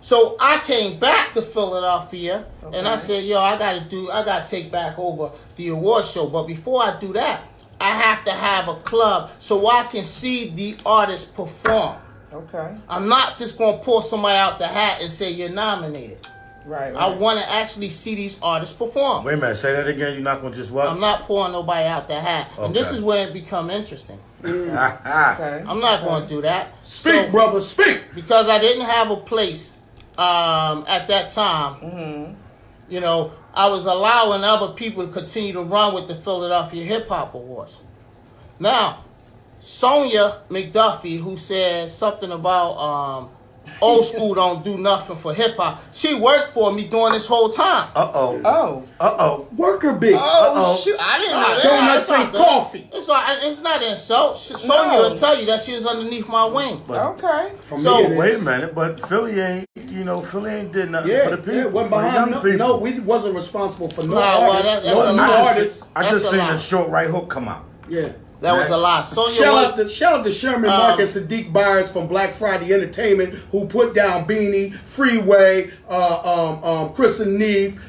So I came back to Philadelphia, and I said, "Yo, I gotta take back over the award show. But before I do that, I have to have a club so I can see the artists perform. Okay. I'm not just gonna pull somebody out the hat and say you're nominated. Right. I want to actually see these artists perform. Wait a minute, say that again. You're not gonna just what? I'm not pulling nobody out the hat, and this Okay. is where it become interesting. Okay. I'm not going to do that. Speak, brother, speak. Because I didn't have a place at that time. You know, I was allowing other people to continue to run with the Philadelphia Hip Hop Awards. Now, Sonia McDuffie, who said something about old school don't do nothing for hip hop, she worked for me during this whole time. Oh. Worker bee. Oh, shoot. I didn't know that. Donuts and coffee. It's not an insult. Sonia will tell you that she was underneath my wing. Okay. Wait a minute, but Philly ain't did nothing for the people. Yeah, wasn't for the behind young people. no, we wasn't responsible for no Well, artists. that's a No lie. artists. I just That's a seen lie. the short right hook come out. Yeah. That was a lie. Sonia Shout out to Sherman Marcus Sadiq Byers from Black Friday Entertainment, who put down Beanie, Freeway, Chris and Neve,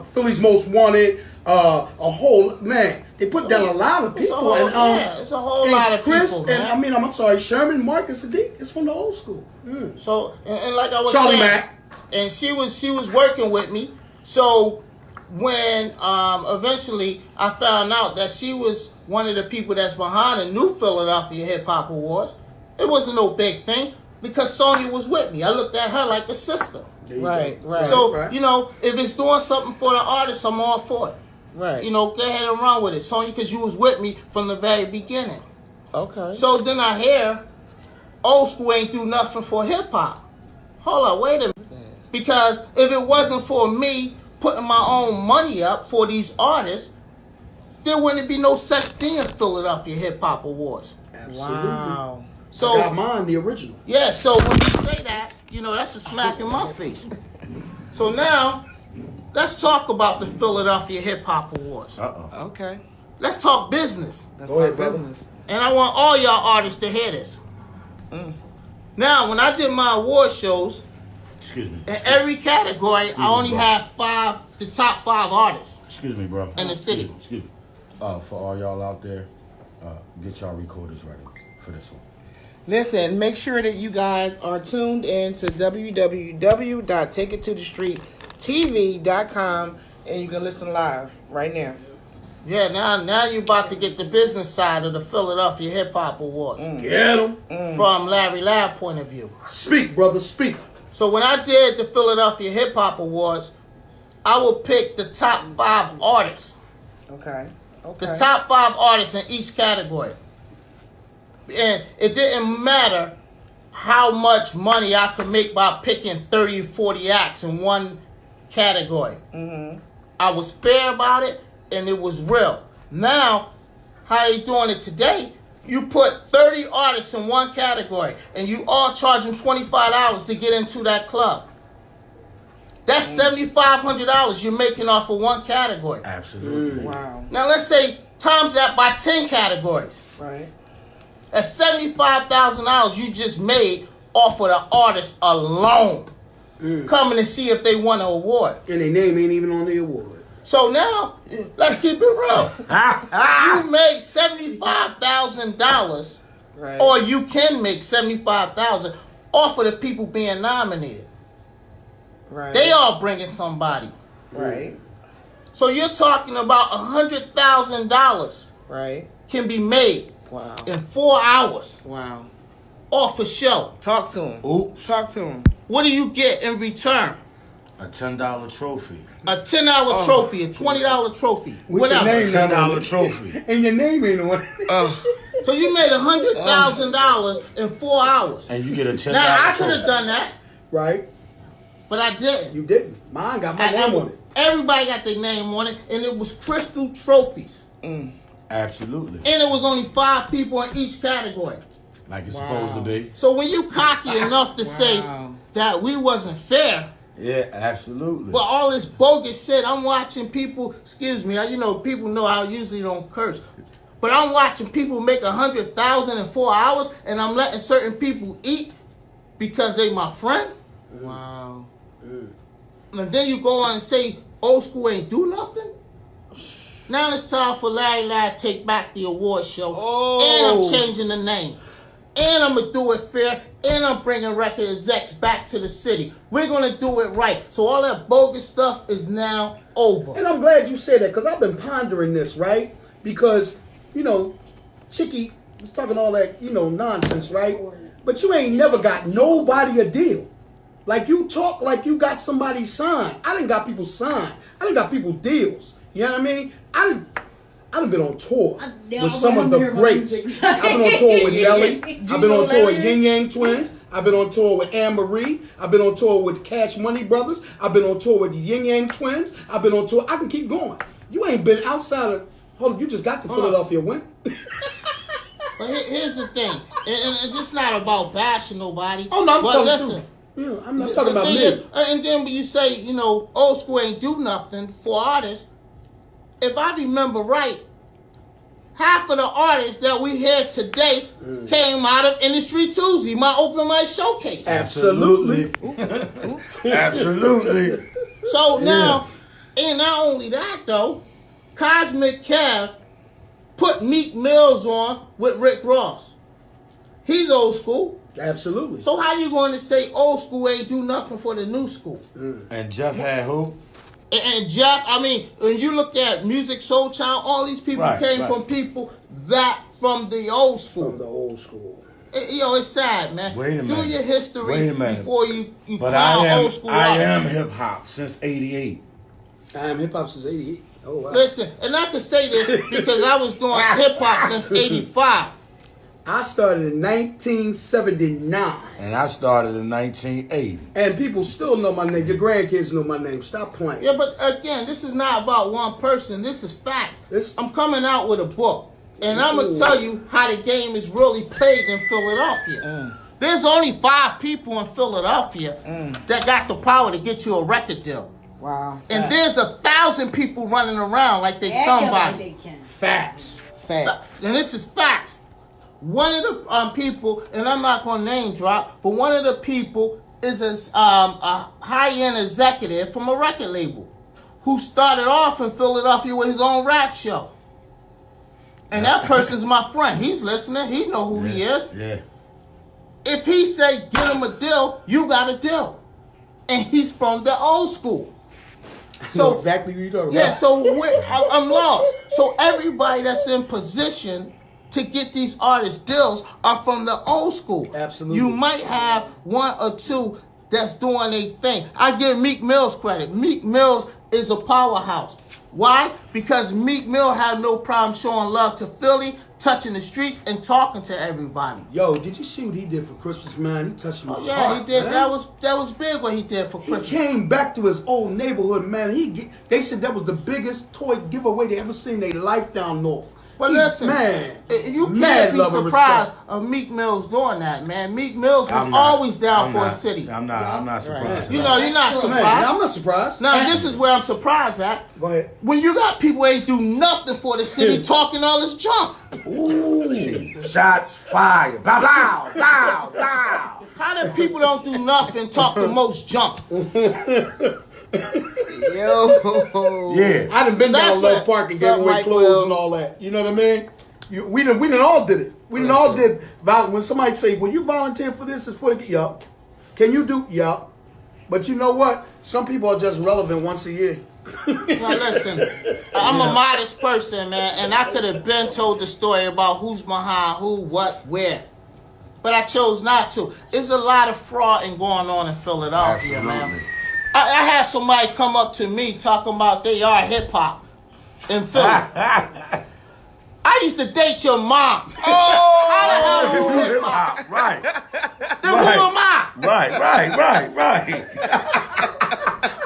Philly's Most Wanted, a whole man. They put down a lot of It's a people, whole, it's a whole lot of Chris, people. and Man. I'm sorry, Sherman Marcus Sadiq is from the old school. So and like I was Charlie saying, Mack. and she was working with me. So when eventually I found out that she was one of the people that's behind the new Philadelphia Hip Hop Awards, it wasn't no big thing because Sonya was with me. I looked at her like a sister. Right. So you know, if it's doing something for the artist, I'm all for it. Right. You know, go ahead and run with it, Sonya, because you was with me from the very beginning. Okay. So then I hear old school ain't do nothing for hip hop. Hold up, wait a minute. Because if it wasn't for me putting my own money up for these artists, there wouldn't be no such thing as Philadelphia Hip Hop Awards. Absolutely. Wow. So I got mine, the original. yeah, so when you say that, you know, that's a smack in my face. So now, let's talk about the Philadelphia Hip Hop Awards. Okay. Let's talk business. That's Go ahead, my brother. business. And I want all y'all artists to hear this. Now, when I did my award shows, Excuse me. in every category, I only bro. had the top 5 artists Excuse me, bro. in the city. Excuse me. For all y'all out there, get y'all recorders ready for this one. Listen, make sure that you guys are tuned in to www.takeittothestreettv.com and you can listen live right now. Yeah, now you about to get the business side of the Philadelphia Hip Hop Awards Get 'em. from Larry Lab point of view. Speak, brother, speak. So when I did the Philadelphia Hip Hop Awards, I will pick the top 5 artists. Okay. Okay. The top 5 artists in each category. And it didn't matter how much money I could make by picking 30 or 40 acts in one category. I was fair about it, and it was real. Now, how they doing it today, you put 30 artists in one category, and you all charge them $25 to get into that club. That's $7,500 you're making off of one category. Absolutely. Wow. Now let's say times that by 10 categories. Right. That's $75,000 you just made off of the artist alone. Coming to see if they won an award. And their name ain't even on the award. So now, let's keep it real. You made $75,000, Right. or you can make $75,000 off of the people being nominated. Right. They all bringing somebody. Right. So you're talking about $100,000 Right. can be made Wow. in 4 hours Wow. off a show. Talk to him. Oops. Talk to him. What do you get in return? A $10 trophy. A $10 trophy, a $20 trophy, With your whatever. name not on $10 it. trophy. And your name ain't on it. So you made $100,000 in 4 hours. And you get a $10 Now I could have trophy. done that, Right? but I didn't. You didn't. Mine got my I- name on it. Everybody got their name on it, and it was crystal trophies. Absolutely. And it was only 5 people in each category. Like it's supposed to be. So when you cocky enough to say Wow. that we wasn't fair, Yeah, absolutely. but all this bogus shit, I'm watching people, excuse me, you know, people know I usually don't curse, but I'm watching people make $100,000 in 4 hours, and I'm letting certain people eat because they my friend. Wow. And then you go on and say old school ain't do nothing? Now it's time for Larry Larry to take back the award show. And I'm changing the name. And I'm going to do it fair. And I'm bringing record execs back to the city. We're going to do it right. So all that bogus stuff is now over. And I'm glad you said that because I've been pondering this, right? Because, you know, Chicky was talking all that, you know, nonsense, right? But you ain't never got nobody a deal. Like you talk like you got somebody signed. I done got people signed. I done got people deals. You know what I mean? I done been on tour with some of the greats. I've been on tour with Nelly. I've been on tour with Yin Yang Twins. I've been on tour with Anne Marie. I've been on tour with Cash Money Brothers. I've been on tour with Yin Yang Twins. I've been on tour. I can keep going. You ain't been outside of. Hold on, you just got to Philadelphia win. But here's the thing, and it's not about bashing nobody. Oh no, I'm but telling listen, you. Yeah, I'm not talking about me. And then when you say, you know, old school ain't do nothing for artists, if I remember right, half of the artists that we hear today came out of Industry Tuesday, my open mic showcase. Absolutely. Absolutely. So now, and not only that though, Cosmic Kev put Meek Mills on with Rick Ross. He's old school. Absolutely. So how you going to say old school ain't do nothing for the new school? And Jeff had who? And Jeff, I mean, when you look at Music Soul Child, all these people came from people that from the old school. From the old school. You know, it's sad, man. Wait a minute. Do your history Wait a minute. before you But clown old school I out. am hip hop since '88. I am hip hop since '88. Oh wow. Listen, and I can say this because I was doing hip hop since '85. I started in 1979. And I started in 1980. And people still know my name. Your grandkids know my name. Stop playing. Yeah, but again, this is not about one person. This is fact. This- I'm coming out with a book, and I'm going to tell you how the game is really played in Philadelphia. There's only 5 people in Philadelphia that got the power to get you a record deal. Wow. And there's 1,000 people running around like they somebody. Facts. Facts. And this is facts. One of the people, and I'm not going to name drop, but one of the people is a high-end executive from a record label who started off in Philadelphia with his own rap show. And that person's my friend. He's listening. He know who he is. Yeah. If he say get him a deal, you got a deal. And he's from the old school. So exactly what you're talking Yeah, about. so I'm lost. So everybody that's in position to get these artists deals are from the old school. Absolutely. You might have 1 or 2 that's doing a thing. I give Meek Mill's credit. Meek Mills is a powerhouse. Why? Because Meek Mill had no problem showing love to Philly, touching the streets, and talking to everybody. Yo, did you see what he did for Christmas, man? He touched my Oh yeah, heart, he did. man. That was big what he did for He Christmas. came back to his old neighborhood, man. They said that was the biggest toy giveaway they ever seen in their life down north. But He- listen, man, you mad can't be love and surprised respect. of Meek Mills doing that, man. Meek Mills was I'm not- always down I'm for not- a city. I'm not surprised. You about know, you're not Man, surprised. I'm not surprised. Now, this is where I'm surprised at. Go ahead. When you got people who ain't do nothing for the city talking all this junk. that. Shots fired. Blah, blah, blah, blah. How do people don't do nothing talk the most junk? Yo. Yeah. I done been That's down Love what- Park and gave Something away like clothes Wells. and all that. You know what I mean? We done all did it. We done all did. When somebody say, "Well, you volunteer for this," is for the yup. Can you do yup? But you know what? Some people are just relevant once a year. Now listen, I'm a modest person, man, and I could have been told the story about who's behind who, what, where. But I chose not to. There's a lot of fraud going on in Philadelphia, man. Absolutely. I had somebody come up to me talking about they are hip hop in Philly. I used to date your mom. How the hell you hip hop? Right. Then who am I? Right.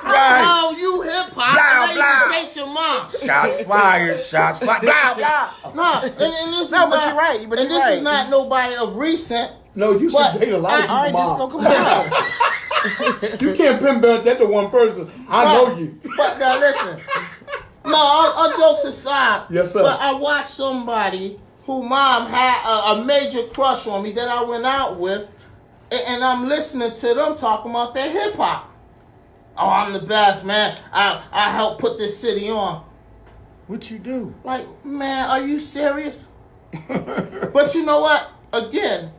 How you hip hop? Blah, I blah. used to date your mom. Shots fired. Blah, blah. No, and this is No, but not, you're right, but and you're this is right. not nobody of recent. No, you should But date a lot of All right, people, just go mom. come on. You can't pin that to one person. I know you. But now listen. No, all jokes aside. Yes, sir. But I watched somebody who mom had a major crush on me that I went out with, And I'm listening to them talking about their hip hop. Oh, I'm the best, man. I helped put this city on. What you do? Like, man, are you serious? But you know what? Again,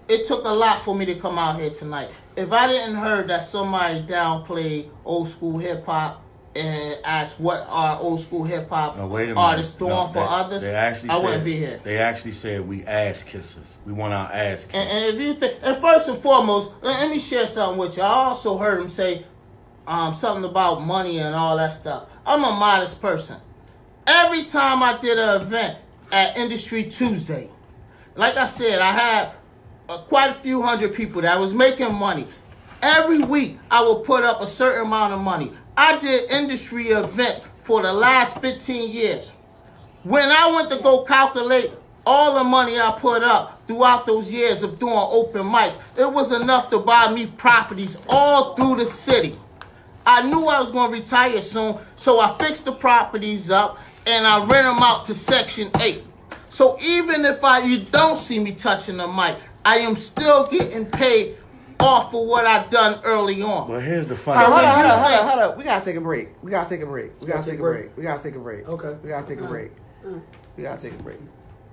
it took a lot for me to come out here tonight. If I didn't heard that somebody downplayed old school hip hop and asked what are old school hip hop No, wait a minute. artists doing No, for others, they actually I said, wouldn't be here. They actually said we ass kissers. We want our ass kissed. And if you think, and first and foremost, let me share something with you. I also heard him say something about money and all that stuff. I'm a modest person. Every time I did an event at Industry Tuesday, like I said, I had quite a few hundred people that was making money. Every week, I would put up a certain amount of money. I did industry events for the last 15 years. When I went to go calculate all the money I put up throughout those years of doing open mics, it was enough to buy me properties all through the city. I knew I was going to retire soon, so I fixed the properties up and I rent them out to Section 8. So even if you don't see me touching the mic, I am still getting paid off for what I've done early on. But here's the funny Hold thing. on. We gotta take a break. We gotta take a break. Okay. We gotta take a break. We gotta take a break.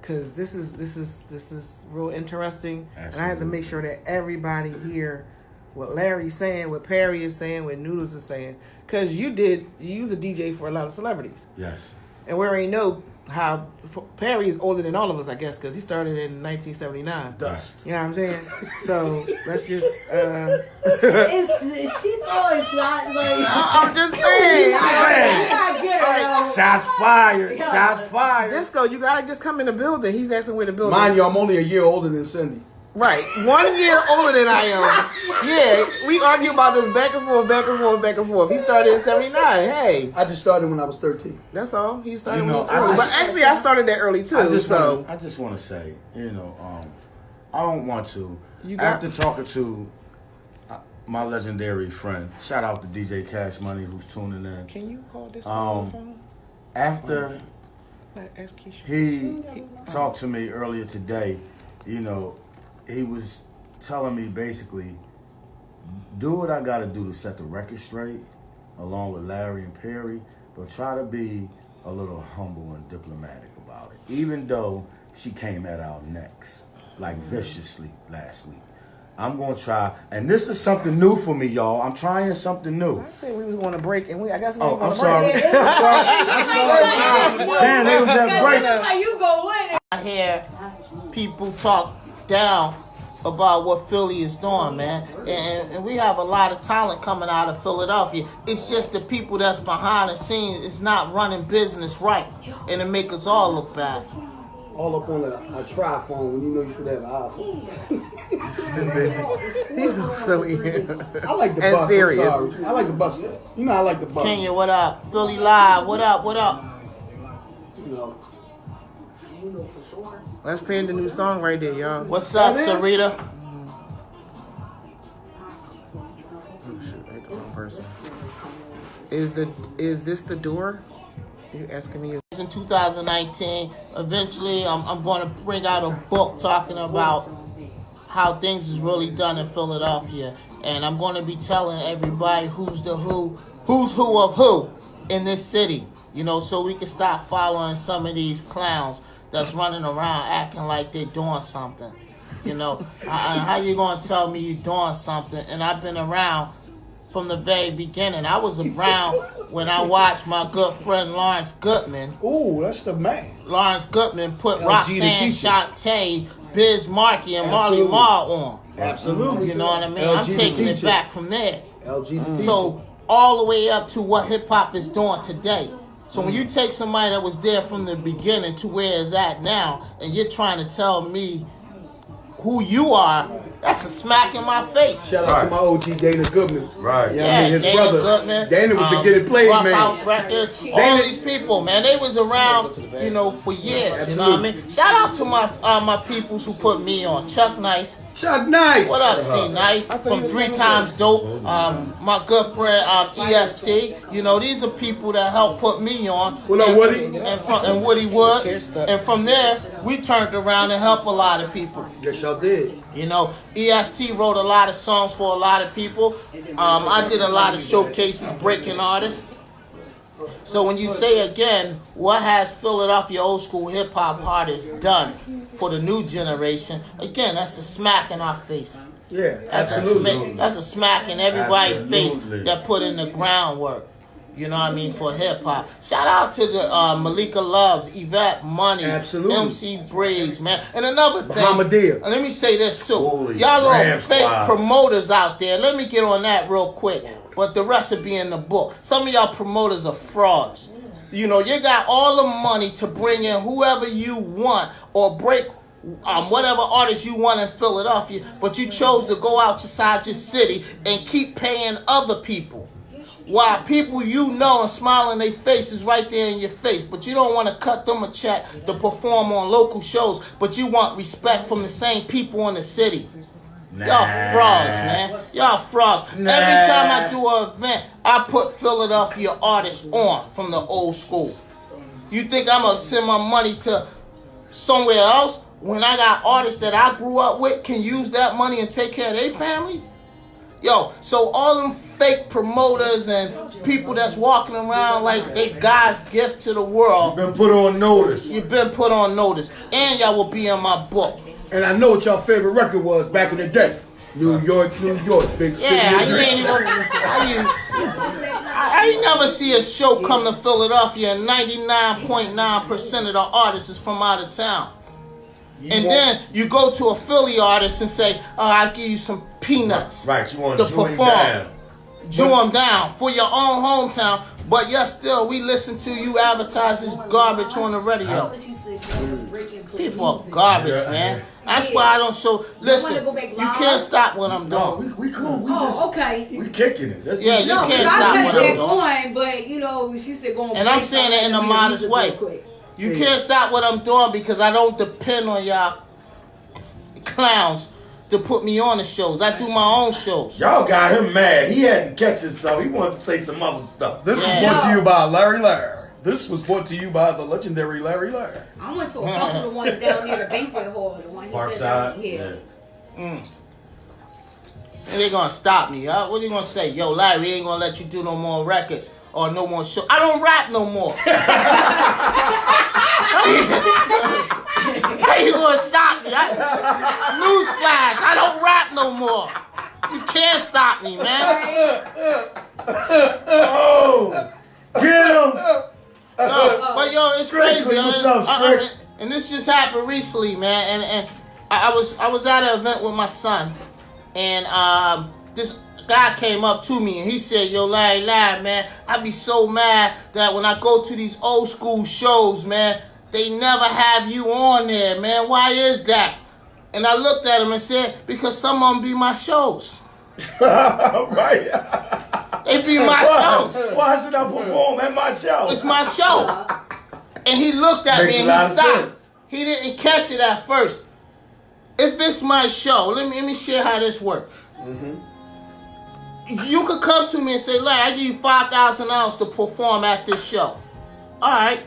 Cause this is real interesting, and I have to make sure that everybody hear what Larry's saying, what Perry is saying, what Noodles is saying. Cause you was a DJ for a lot of celebrities, Yes. and we already know how Perry is older than all of us, I guess, because he started in 1979. Dust. You know what I'm saying? So let's just. She thought it's not like. I'm just saying. I get it. Shots fired. Shots fired. Disco, you gotta just come in the building. He's asking where the building. Mind you, I'm only a year older than Cindy. Right, 1 year older than I am. Yeah, we argue about this back and forth. He started in '79. Hey, I just started when I was 13. that's all. He started You know, when he was early. But actually, I started that early too. I just So want to say, I don't want to. You got- After talking to my legendary friend, shout out to DJ Cash Money who's tuning in. can you call this on the phone? After Ask Keisha. he talked to me earlier today, he was telling me basically, do what I got to do to set the record straight, along with Larry and Perry, but try to be a little humble and diplomatic about it. Even though she came at our necks, like viciously last week. I'm going to try, and this is something new for me, y'all. I'm trying something new. I said we was going to break, and I guess we Oh, were going I'm to break. sorry. I'm sorry. Damn, they was at break. Like you go win it. I hear people talk down about what Philly is doing, man. And we have a lot of talent coming out of Philadelphia. It's just the people that's behind the scenes is not running business right. And it make us all look bad. All up on a tri-phone when you know you should have an iPhone. Stupid. He's so silly. I like the And bus. serious. I'm sorry. I like the bus though. You know I like the bus. Kenya, what up? Philly Live, what up, what up? You know. Let's pay the new song right there, y'all. What's up, Sarita? Oh, shit, right, the wrong person. Is this the door? You asking me? In 2019, eventually I'm going to bring out a book talking about how things is really done in Philadelphia. And I'm going to be telling everybody who's who of who in this city. So we can stop following some of these clowns that's running around acting like they're doing something. How you going to tell me you're doing something? And I've been around from the very beginning. I was around when I watched my good friend Lawrence Goodman. Ooh, that's the man. Lawrence Goodman put LG the Roxanne teacher. Shante, Biz Markie, and Marley Absolutely. Marl on. Absolutely. You know what I mean? LG I'm the taking it teacher. back from there. LG the teacher. So all the way up to what hip hop is doing today. So when you take somebody that was there from the beginning to where it's at now, and you're trying to tell me who you are, that's a smack in my face. Shout out to my OG Dana Goodman. Right. Yeah, I mean, his Dana brother. Goodman, Dana was the Get It Played Rough man. House Records, all these people, man, they was around, for years. You know what I mean? Shout out to my peoples who put me on. Chuck Nice, Chuck Nice. What up, C Nice? From 3 Times Dope. My good friend EST. You know, these are people that helped put me on. What up, Woody? And Woody Wood. And from there, we turned around and helped a lot of people. Yes, y'all did. You know, EST wrote a lot of songs for a lot of people. I did a lot of showcases, breaking artists. So when you say again, what has Philadelphia old school hip hop artists done for the new generation? Again, that's a smack in our face. Yeah, That's absolutely. that's a smack in everybody's Absolutely. face that put in the groundwork. You know what I mean, for hip hop. Shout out to the Malika Loves, Yvette Money, Absolutely. MC Breeze, man. And another thing, Bahamadia. and let me say this too. Holy Y'all are Ram fake Squad. promoters out there. Let me get on that real quick. But the rest will be in the book. Some of y'all promoters are frauds. You know, you got all the money to bring in whoever you want or break whatever artist you want in Philadelphia, but you chose to go outside your city and keep paying other people. While people you know and smile in their faces right there in your face, but you don't want to cut them a check to perform on local shows, but you want respect from the same people in the city. Nah. Y'all frauds, man. Y'all frauds. Nah. Every time I do an event, I put Philadelphia artists on from the old school. You think I'm going to send my money to somewhere else when I got artists that I grew up with can use that money and take care of their family? Yo, so all them fake promoters and people that's walking around like they God's gift to the world, Been put on notice. you've been put on notice. And y'all will be in my book. And I know what y'all favorite record was back in the day. New York, big city. Yeah, of you dreams. ain't even. I ain't never see a show come to Philadelphia and 99.9% of the artists is from out of town. And then you go to a Philly artist and say, "Oh, I'll give you some peanuts Right, you want to to join perform, down. Jew them down for your own hometown." But yet still, we listen to you advertise this garbage on the radio. People are garbage, man. That's why I don't show. Listen, you can't stop what I'm No, doing. we cool. We Oh, okay. we kicking it. That's Yeah, you No, can't because stop I what cut I'm that doing. going, but you know, she said going. And I'm saying it in a modest way. You can't stop what I'm doing because I don't depend on y'all clowns to put me on the shows. I do my own shows. Y'all got him mad. He had to catch himself. He wanted to say some other stuff. This was Yeah. brought to you by Larry Lair. This was brought to you by the legendary Larry Lair. I went to a couple of the ones down near the banquet hall. The one he said down Parkside. here. And they gonna stop me. Huh? What are you gonna say? Yo, Larry, we ain't gonna let you do no more records or no more shows. I don't rap no more. How you gonna stop me? Newsflash, I don't rap no more. You can't stop me, man. Oh, get him. No, but yo, it's Strick, crazy. what's up, Strick? And this just happened recently, man. And I was at an event with my son, and this guy came up to me and he said, "Yo, Larry, man, I be so mad that when I go to these old school shows, man, they never have you on there, man. Why is that?" And I looked at him and said, "Because some of them be my shows. Right. They be my shows. Why should I perform at my show? It's my show." And he looked at Makes me a and lot he of stopped. sense. He didn't catch it at first. If it's my show, let me share how this works. You could come to me and say, "Larry, I give you $5,000 to perform at this show." All right,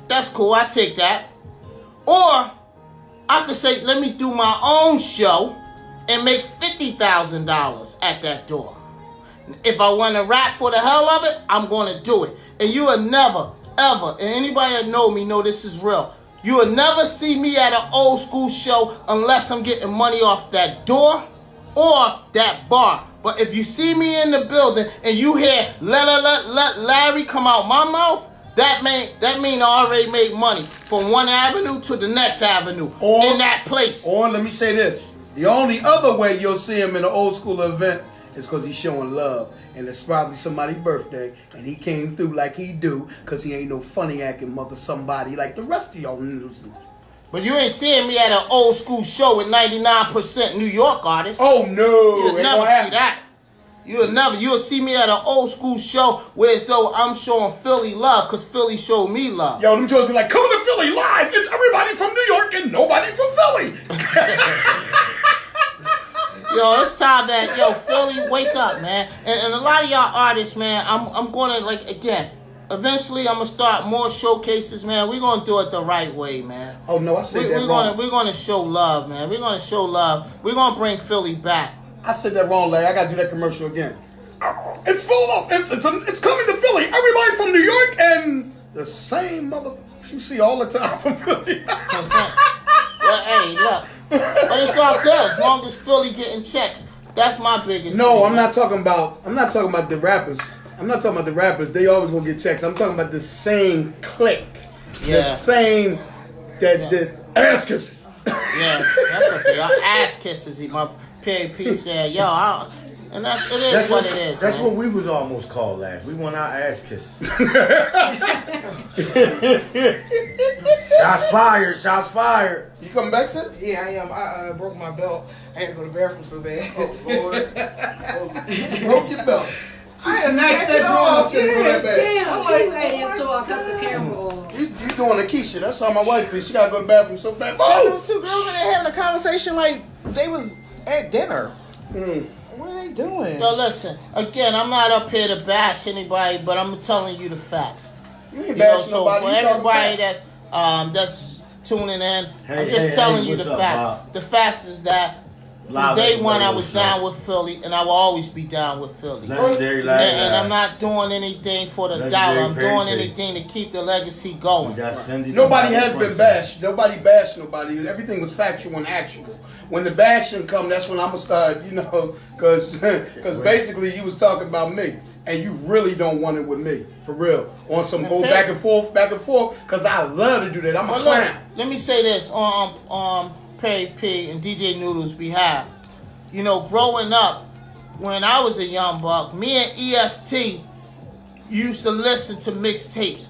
that's cool. I take that. Or I could say, "Let me do my own show and make $50,000 at that door." If I want to rap for the hell of it, I'm going to do it. And you will never, ever, and anybody that know me know this is real, you will never see me at an old school show unless I'm getting money off that door or that bar. But if you see me in the building and you hear let Larry come out my mouth, that mean I already made money from one avenue to the next avenue in that place. Or let me say this: the only other way you'll see him in an old school event is because he's showing love, and it's probably somebody's birthday, and he came through like he do, because he ain't no funny acting mother somebody like the rest of y'all nuisance. But you ain't seeing me at an old school show with 99% New York artists. Oh no! You'll Ain't never gonna see happen. that. You'll see me at an old school show where as though I'm showing Philly love because Philly showed me love. Yo, them joints be like, "Coming to Philly live. It's everybody from New York and nobody from Philly." Yo, it's time that Philly, wake up, man. And a lot of y'all artists, man, I'm gonna again. Eventually, I'm gonna start more showcases, man. We're gonna do it the right way, man. Oh no, I said that wrong. We're gonna show love, man. We're gonna show love. We're gonna bring Philly back. I said that wrong, Larry. I gotta do that commercial again. It's full of it's coming to Philly. Everybody from New York and the same mother you see all the time from Philly. Well, hey, look, but it's all good as long as Philly getting checks. That's my biggest. No, thing, I'm not talking about the rappers. I'm not talking about the rappers. They always gonna get checks. I'm talking about the same clique, the same the ass kisses. Yeah, that's what they are. Ass kisses. My P said, yo, and it is what it is. That's man. what we was almost called last. We want our ass kissed. Shots fired. Shots fired. You coming back, sis? Yeah, I am. I broke my belt. I had to go to the bathroom so bad. Oh, Lord. You broke your belt. I snatched that off. Damn, she let him talk up the camera. You doing a Keisha. That's how my wife be. She gotta go to the bathroom so bad. Those two girls in there having a conversation like they was at dinner. What are they doing? Yo, listen. Again, I'm not up here to bash anybody, but I'm telling you the facts. You ain't bashing so nobody. for everybody that's tuning in, I'm just telling you the facts. Bob? The facts is that from day one I was down with Philly, and I will always be down with Philly. Legendary And I'm not doing anything for the dollar. I'm doing anything to keep the legacy going. Nobody has been bashed. Nobody bashed nobody. Everything was factual and actual. When the bashing come, that's when I'm gonna start, because basically you was talking about me, and you really don't want it with me, for real. On some go back and forth, because I love to do that. I'm a clown. Look, let me say this on Perry P and DJ Noodles' behalf. Growing up, when I was a young buck, me and EST used to listen to mixtapes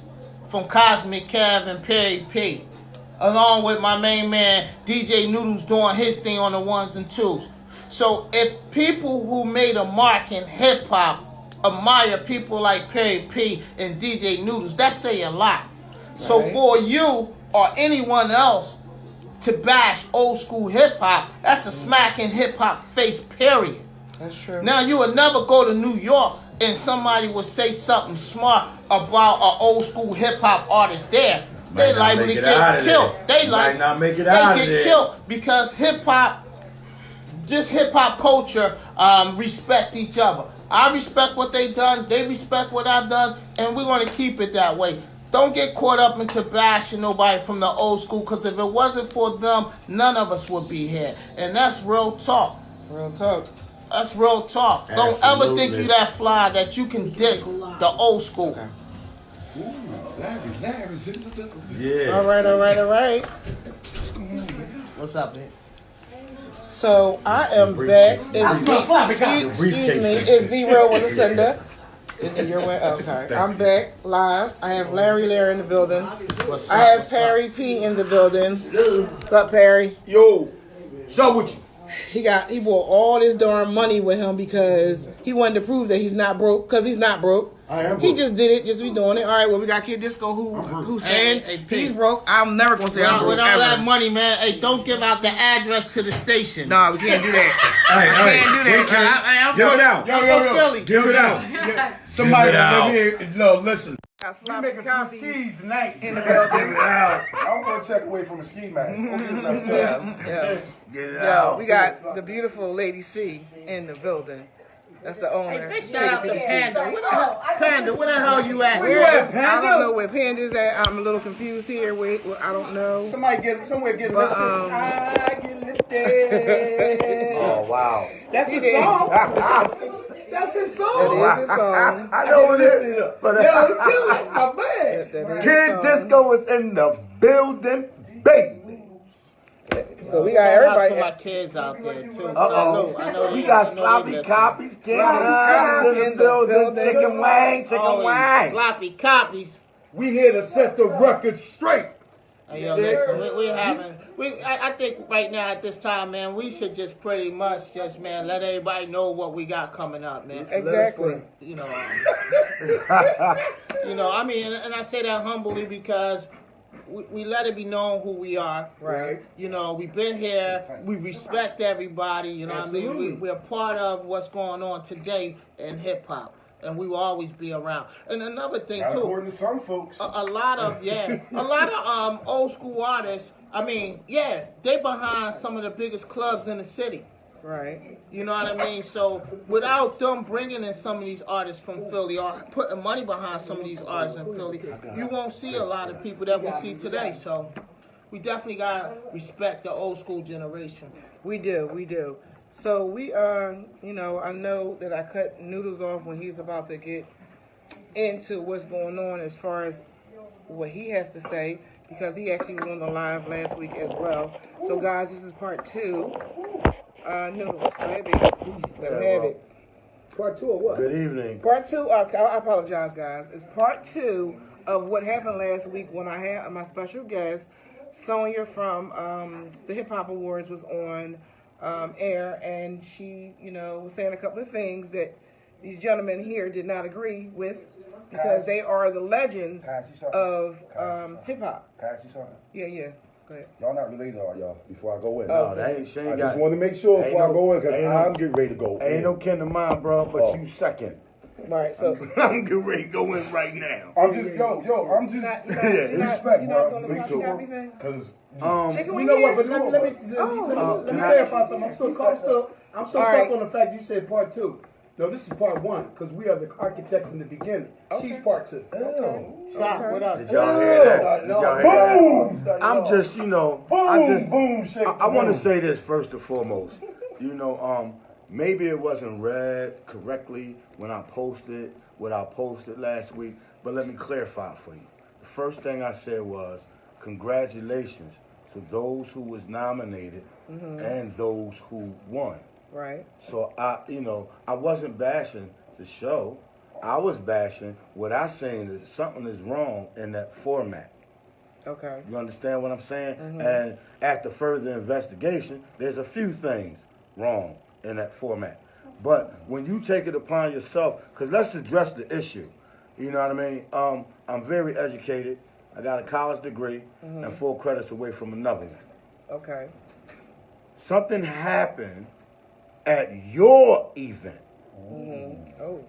from Cosmic Cav and Perry P, along with my main man DJ Noodles doing his thing on the ones and twos. So if people who made a mark in hip hop admire people like Perry P and DJ Noodles, that say a lot. So for you or anyone else to bash old school hip hop, that's a smack in hip hop face, period. That's true. Now you would never go to New York and somebody would say something smart about an old school hip hop artist there. They liable to get killed. They get killed because hip hop, just hip hop culture, respect each other. I respect what they done. They respect what I've done, and we're gonna keep it that way. Don't get caught up into bashing nobody from the old school, because if it wasn't for them, none of us would be here. And that's real talk. Real talk. That's real talk. Absolutely. Don't ever think you that fly that you can diss the old school. Okay. Larry's in the Yeah. All right. What's up, man? So I am back. Excuse me. It's B Real with a sender. Is it your way? Okay. I'm back live. I have Larry in the building. I have Perry P in the building. What's up, Perry? Yo, show with you. He brought all this darn money with him because he wanted to prove that he's not broke. Because he's not broke. I am broke. He just did it, just be doing it. All right. Well, we got Kid Disco who's saying he's broke. I'm never gonna say I'm broke. With all ever. that money, man, hey, don't give out the address to the station. No, we can't do that. Can't do that. Give it out. Philly. Give it out. Somebody Give it out. live here. No, listen. We making some cheese tonight. in the building. I'm gonna check away from the ski mask. Get it out. We got the beautiful Lady C in the building. That's the owner. Hey, shout out to Panda. Where the hell you at? Where you at, I don't know where Panda's at. I'm a little confused here. Wait, I don't know. Somewhere getting lifted. I get lifted. Oh wow. That's his song. That's his song. That is his song. I know it is. But That's my man. That is Kid his song. Disco is in the building, baby. So we got Shout out to everybody. my kids out there too. Uh-oh. So We got sloppy copies, King in the building, chicken wang. Sloppy copies. We here to set the record straight. Hey, yo, listen, we having. I think right now at this time, man, we should just pretty much just, man, let everybody know what we got coming up, man. Exactly. You know, I mean, and I say that humbly because we let it be known who we are. Right. You know, we've been here. We respect everybody. You know Absolutely. what I mean? We're part of what's going on today in hip hop. And we will always be around. And another thing too, according to some folks, a lot of old school artists. I mean, yeah, they behind some of the biggest clubs in the city. Right. You know what I mean? So without them bringing in some of these artists from Philly or putting money behind some of these artists in Philly, you won't see a lot of people that we see today. So we definitely gotta respect the old school generation. We do. So we you know, I know that I cut Noodles off when he's about to get into what's going on as far as what he has to say, because he actually was on the live last week as well. So guys, this is part 2. Noodles, go ahead, baby. Let him have it. Part 2 or what? Good evening. Part 2, I apologize, guys. It's part 2 of what happened last week when I had my special guest, Sonia from the Hip Hop Awards, was on air, and she, you know, was saying a couple of things that these gentlemen here did not agree with, because they are the legends of hip hop. can I ask you something? Yeah. Go ahead. Y'all not related, are y'all? Before I go in. No, they ain't. She ain't I got. just want to make sure ain't before I no- go in, because ain't no- I'm getting ready to go. Ain't no kin of mine, bro, but Oh. you second. All right, so I'm getting ready to go in right now. I'm just I'm just respect, bro. Make sure. Because Chicken You wing know what? ears? But let me clarify something. I'm still stuck right. on the fact you said part 2. No, this is part 1 because we are the architects in the beginning. She's part 2. Stop. What up? Did y'all hear that? Did y'all hear that? I'm just, you know, boom, shake. I want to say this first and foremost. You know, maybe it wasn't read correctly when I posted what I posted last week, but let me clarify for you. The first thing I said was congratulations to those who was nominated and those who won. Right. So I wasn't bashing the show. I was bashing what I saying is something is wrong in that format. Okay. You understand what I'm saying? And after further investigation, there's a few things wrong in that format. But when you take it upon yourself, because let's address the issue. You know what I mean? I'm very educated. I got a college degree and 4 credits away from another one. Okay. Something happened at your event. Oh.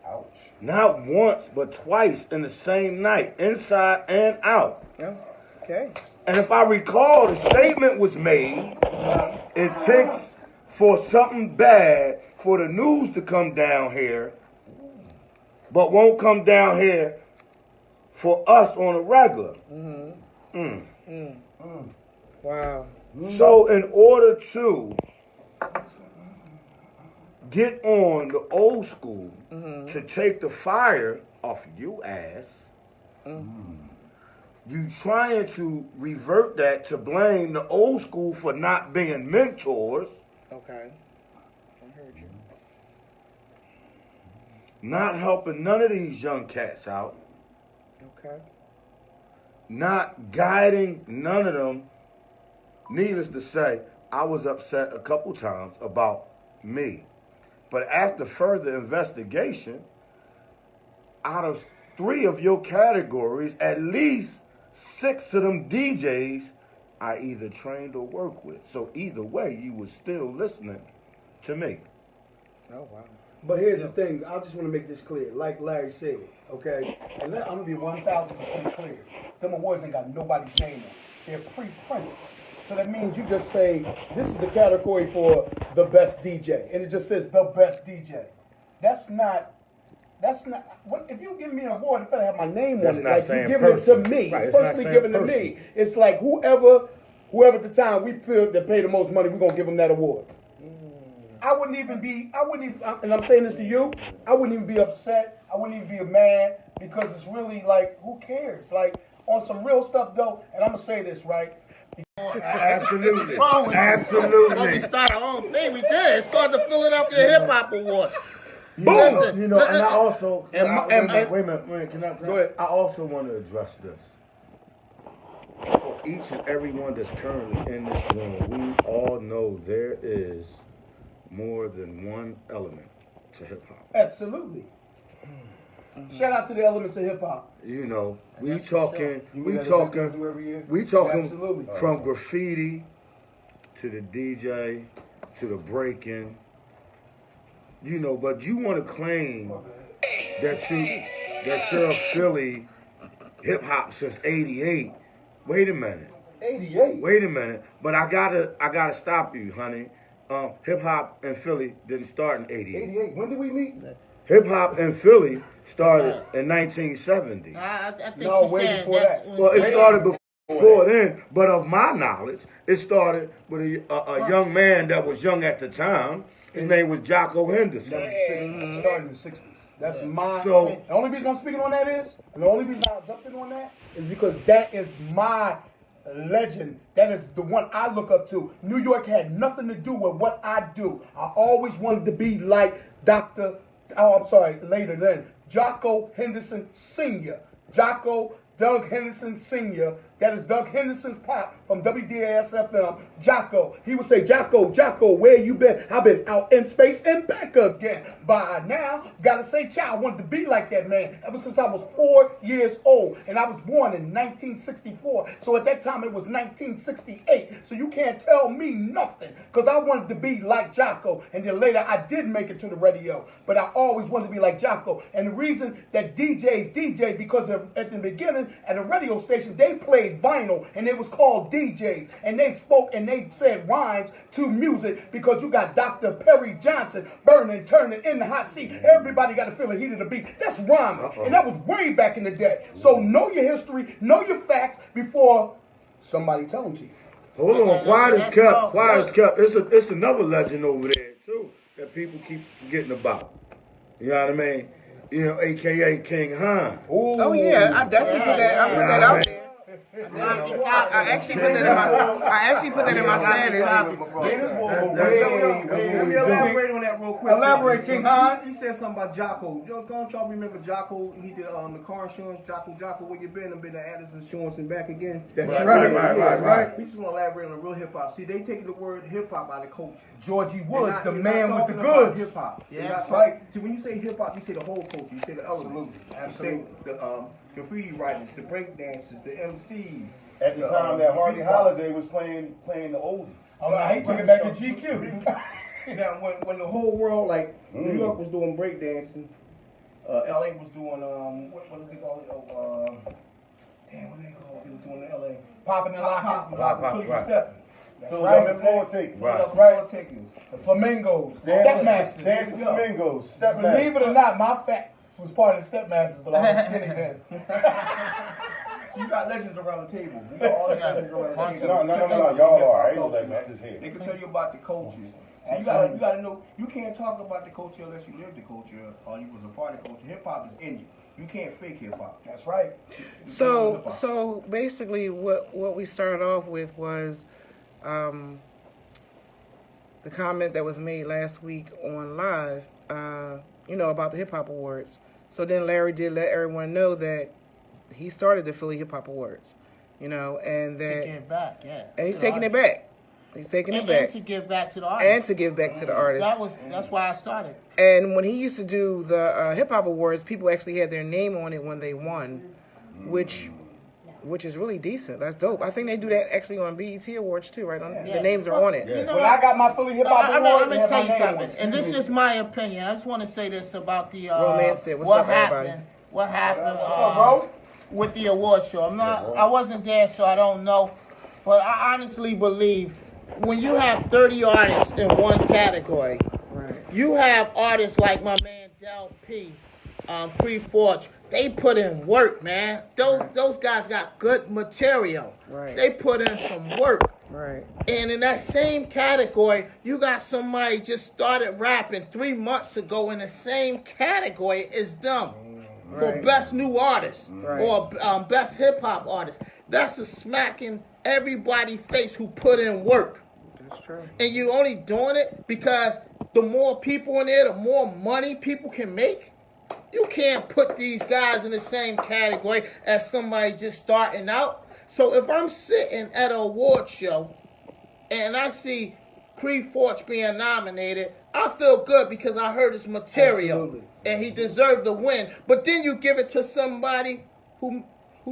Ouch. Not once, but twice in the same night, inside and out. Oh. Okay. And if I recall, the statement was made, it takes for something bad for the news to come down here, but won't come down here for us on a regular. Wow. So in order to get on the old school to take the fire off you ass, you trying to revert that to blame the old school for not being mentors, Okay. I heard you. not helping none of these young cats out, Okay. not guiding none of them. Needless to say, I was upset a couple times about me. But after further investigation, out of 3 of your categories, at least 6 of them DJs I either trained or worked with. So either way, you was still listening to me. Oh wow. But here's the thing. I just want to make this clear. Like Larry said, okay? And I'm going to be 1,000% clear. Them awards ain't got nobody's name on it. They're pre-printed. So that means you just say, this is the category for the best DJ. And it just says the best DJ. That's not, what, if you give me an award, it better have my name That's on it. not Like saying you're giving person. it to me. Right, It's it's not personally saying given to person. me. It's like whoever at the time we feel that pay the most money, we're going to give them that award. I wouldn't even, and I'm saying this to you, I wouldn't even be upset. I wouldn't even be mad, because it's really like, who cares? Like, on some real stuff though, and I'm going to say this, right? Absolutely. Wrong with you? Absolutely. When we start our own thing, we did. It's called the Philadelphia Hip Hop Awards. Boom! You know, and I also, And wait a minute, can I Go ahead. I also want to address this. For each and every one that's currently in this room, we all know there is more than one element to hip hop. Absolutely. Shout out to the elements of hip hop. You know, we You talking mean that's what they do every year? Absolutely. from graffiti to the DJ to the breaking. You know, but you want to claim that you're a Philly hip hop since '88. Wait a minute. 88. Wait a minute. But I gotta stop you, honey. Hip hop in Philly didn't start in '88. 88. When did we meet? Hip hop in Philly started in 1970. I think No, she's way saying before that's that. Well, it started before then, but of my knowledge, it started with a young man that was young at the time. His name was Jocko Henderson. Started in the 60s. That's my. So- the only reason I'm speaking on that is, and the only reason I jumped in on that is because that is my legend. That is the one I look up to. New York had nothing to do with what I do. I always wanted to be like later then, Jocko Henderson Sr. Doug Henderson Sr. That is Doug Henderson's pop from WDAS-FM. Jocko. He would say, Jocko, where you been? I've been out in space and back again. By now, gotta say, child, I wanted to be like that man ever since I was 4 years old. And I was born in 1964. So at that time, it was 1968. So you can't tell me nothing. Because I wanted to be like Jocko. And then later, I did make it to the radio. But I always wanted to be like Jocko. And the reason that DJ, because at the beginning, at a radio station, they played vinyl, and it was called DJs, and they spoke and they said rhymes to music because you got Dr. Perry Johnson burning, turning in the hot seat. Everybody got to feel the heat of the beat. That's rhyming, and that was way back in the day. So know your history, know your facts before somebody tell them to you. Hold on, quiet as kept. It's another legend over there too that people keep forgetting about. You know what I mean? You know, AKA King Han. Oh yeah, I definitely put that out there. I actually put that in my status. Let me elaborate on that real quick. Elaborate, King Hans. He said something about Jocko. Don't y'all remember Jocko? He did the car insurance. Jocko, where you been? I've been to Addis Insurance and back again. That's right. We just want to elaborate on real hip hop. See, they taking the word hip hop out of culture. Georgie Woods, the You're man not with the talking about goods. Hip hop. Yeah, You're that's not right. talking- See, when you say hip hop, you say the whole culture. You say the elements. Absolutely. You say the graffiti writers, the break dancers, the MCs. At the time that Hardy Holiday was playing the oldies. Oh, now he took it back to GQ. Now, when the whole world, like New York was doing break dancing, LA was doing what do they call it? What do they call it? They were doing in LA. Popping and locking. Right. Stepping. Philadelphia floor takers. That's right. The Flamingos. Dancing Stepmasters. Flamingos. Believe it or not, my facts was part of the Stepmasters, but I was skinny then. So you got legends around the table. You got all the legends around the table. No. Y'all are. I ain't know that, man. Just here. They can tell you about the culture. So you gotta know, you can't talk about the culture unless you live the culture or you was a part of the culture. Hip hop is in you. You can't fake hip hop. That's right. So basically, what we started off with was the comment that was made last week on live, about the Hip Hop Awards. So then Larry did let everyone know that he started the Philly Hip Hop Awards, and that taking it back, yeah. and he's taking it back. He's taking it back. And to give back to the artists. And to give back to the artists. That's why I started. And when he used to do the Hip Hop Awards, people actually had their name on it when they won, which is really decent. That's dope. I think they do that actually on BET Awards too, right? The names are on it. You know When I got my Philly Hip Hop Award, I'm gonna tell you something, and this is my opinion. I just want to say this about the Romance said, "What's what up, happened? everybody?" What happened? What's up, bro? With the award show, I wasn't there, so I don't know. But I honestly believe when you have 30 artists in one category, you have artists like my man Del P, Pre-Forge. They put in work, man. Those guys got good material. Right. They put in some work. Right. And in that same category, you got somebody just started rapping 3 months ago in the same category as them. For best new artist or best hip hop artist. That's a smacking everybody face who put in work. That's true. And you only doing it because the more people in there, the more money people can make. You can't put these guys in the same category as somebody just starting out. So if I'm sitting at an award show and I see Pre-Forge being nominated, I feel good because I heard his material. Absolutely. and he deserved the win. But then you give it to somebody who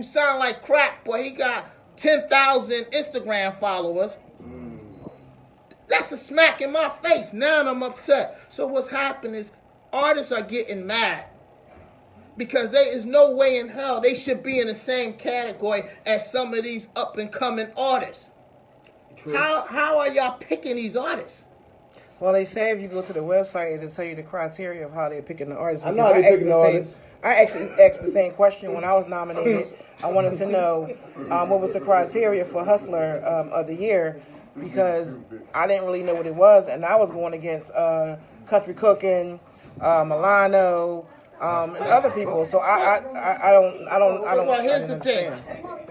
sound like crap, but he got 10,000 Instagram followers. That's a smack in my face. Now I'm upset. So what's happening is artists are getting mad because there is no way in hell they should be in the same category as some of these up and coming artists. True. How are y'all picking these artists? Well, they say if you go to the website, it'll tell you the criteria of how they're picking the artists. I know how they're picking the artists. I actually asked the same question when I was nominated. I wanted to know what was the criteria for Hustler of the Year, because I didn't really know what it was, and I was going against Country Cooking, Milano, and other people. So I don't. Well, here's the thing.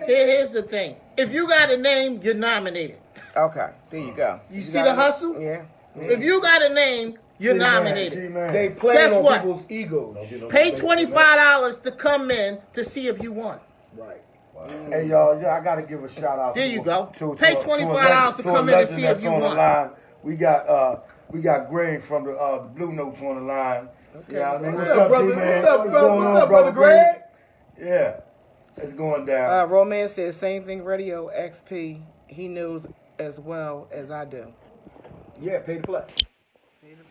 Here's the thing. If you got a name, you're nominated. Okay, there you go. You see the hustle? Yeah. If you got a name, you're nominated. They play on people's egos. Pay $25 to come in to see if you won. Right. Hey y'all, I gotta give a shout out. There you go. Pay $25 to come in and see if you won. We got Greg from the Blue Notes on the line. Okay. You know what I mean? What's up, brother? What's up, brother Greg? Yeah, it's going down. Romance says same thing. Radio XP. He knows as well as I do. Yeah, pay to play.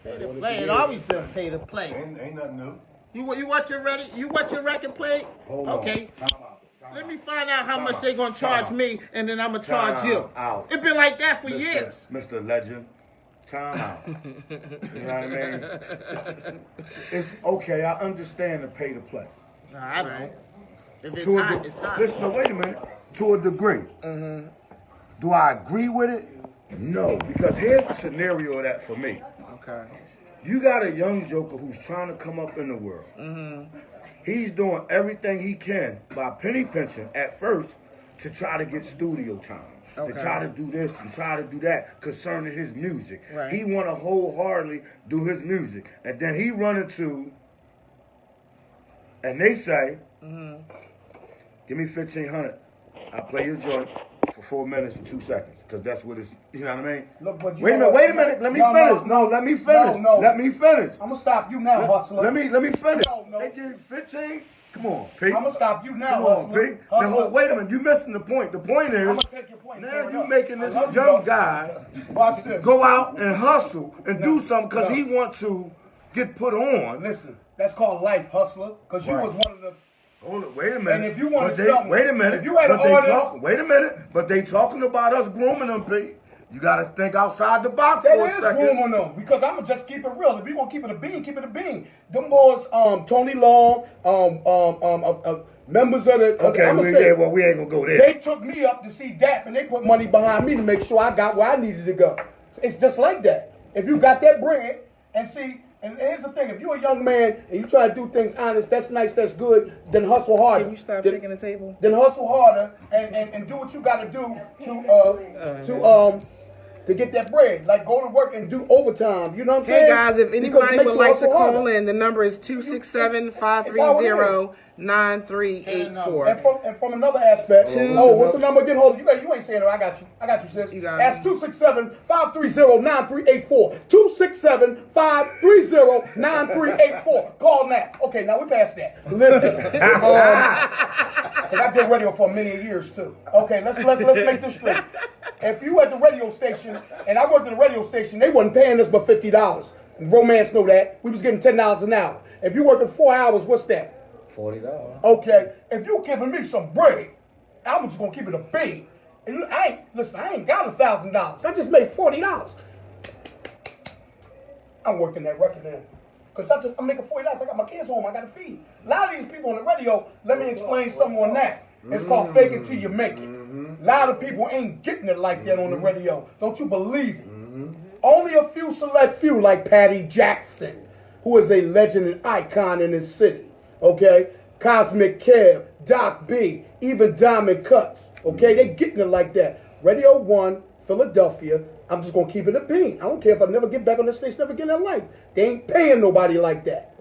Pay to play. It always been pay to play. Ain't nothing new. You watch your record play? Hold on. Okay. Time out. Let me find out how much they gonna charge me, and then I'm gonna charge you. Out. It's been like that for years. Mr. Legend, time out. You know what I mean? It's okay. I understand the pay to play. No, I don't. If it's To hot, it's hot. Listen, no, wait a minute. To a degree. Do I agree with it? No, because here's the scenario of that for me. Okay. You got a young joker who's trying to come up in the world. He's doing everything he can by penny pinching at first to try to get studio time, to try to do this and try to do that concerning his music. Right. He want to wholeheartedly do his music. And then he run into, and they say, give me 1,500. I'll play your joint for 4 minutes and 2 seconds, because that's what it's, you know what I mean? Look, but you wait a minute, let me finish. No, let me finish. No. Let me finish. I'm gonna stop you now, hustler. Let me finish. No. They give 15. Come on, P. I'm gonna stop you now, Come on, hustler. P. Now, wait a minute, you missing the point. The point is, I'm gonna take your point. now Fair you enough. making this I love you, young bro. guy Watch this. go out and hustle and do something because he want to get put on. Listen, that's called life, hustler. Because you was one of the. Hold it, wait a minute. And if you wanted But they, something, wait a minute. if you had but an they artist- wait a minute. But they talking about us grooming them, P. You gotta think outside the box for There a is second. room on them because I'm gonna just keep it real. If you gonna keep it a bean, keep it a bean. Them boys, Tony Long, members of the. Okay, I'ma we say, ain't gonna go there. They took me up to see DAP and they put money behind me to make sure I got where I needed to go. It's just like that. If you got that bread and see, and here's the thing: if you're a young man and you try to do things honest, that's nice, that's good. Then hustle harder. Can you stop shaking the table? Then hustle harder and do what you got to do to get that bread. Like go to work and do overtime. You know what I'm saying? Hey guys, if Because anybody it makes would you like to hustle call harder. in, the number is 267-530-9384. And from another aspect, what's the number again? Hold it. You ain't saying it. I got you, sis. You got That's it. 267-530-9384. 267-530-9384. Call now. Okay, now we past that. Listen. Cause I did radio for many years too. Okay, let's make this straight. If you at the radio station, and I worked at the radio station, they wasn't paying us but $50. Romance know that. We was getting $10 an hour. If you working 4 hours, what's that? $40. Okay, if you giving me some bread, I'm just gonna keep it a bean. And I ain't got $1,000. I just made $40. I'm working that record in. Cause I'm making $40. I got my kids home, I gotta feed. A lot of these people on the radio, let me explain something on that. It's called fake it till you make it. A lot of people ain't getting it like that on the radio. Don't you believe it? Only a few select few like Patty Jackson, who is a legend and icon in his city. Okay? Cosmic Kev, Doc B, even Diamond Cuts. Okay? They getting it like that. Radio 1, Philadelphia. I'm just going to keep it a bean. I don't care if I never get back on the station ever again in life. They ain't paying nobody like that.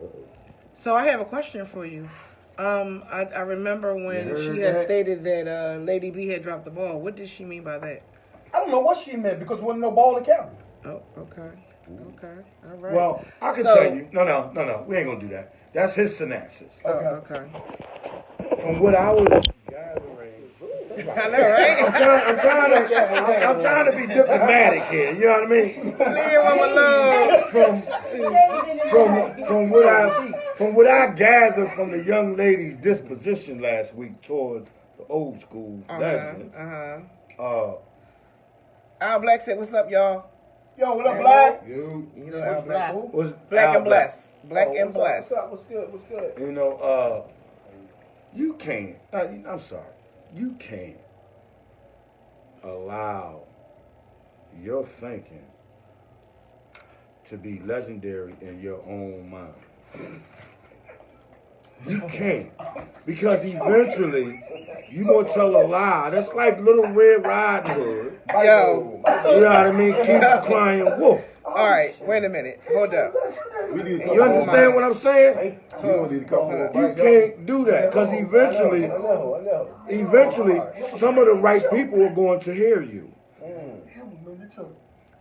So I have a question for you. I remember when she had stated that Lady B had dropped the ball. What did she mean by that? I don't know what she meant because there wasn't no ball to carry. Oh, okay. Okay. All right. Well, I can tell you. No. We ain't gonna do that. That's his synopsis. Okay. From what I was gathering, I know, right? I'm trying to be diplomatic here. You know what I mean? From what I gathered from the young lady's disposition last week towards the old school legends. Al Black said, "What's up, y'all?" Yo, what up, Black? You know Al Black who? was Black Al and Bless. Black and Bless. What's up? What's good? What's good? You know, you can't. I'm sorry. You can't allow your thinking to be legendary in your own mind. You can't. Because eventually, you going to tell a lie. That's like Little Red Riding Hood. Yo. You know what I mean? Keep crying wolf. All right, wait a minute. Hold up. You understand what I'm saying? You can't do that because eventually, some of the right people are going to hear you.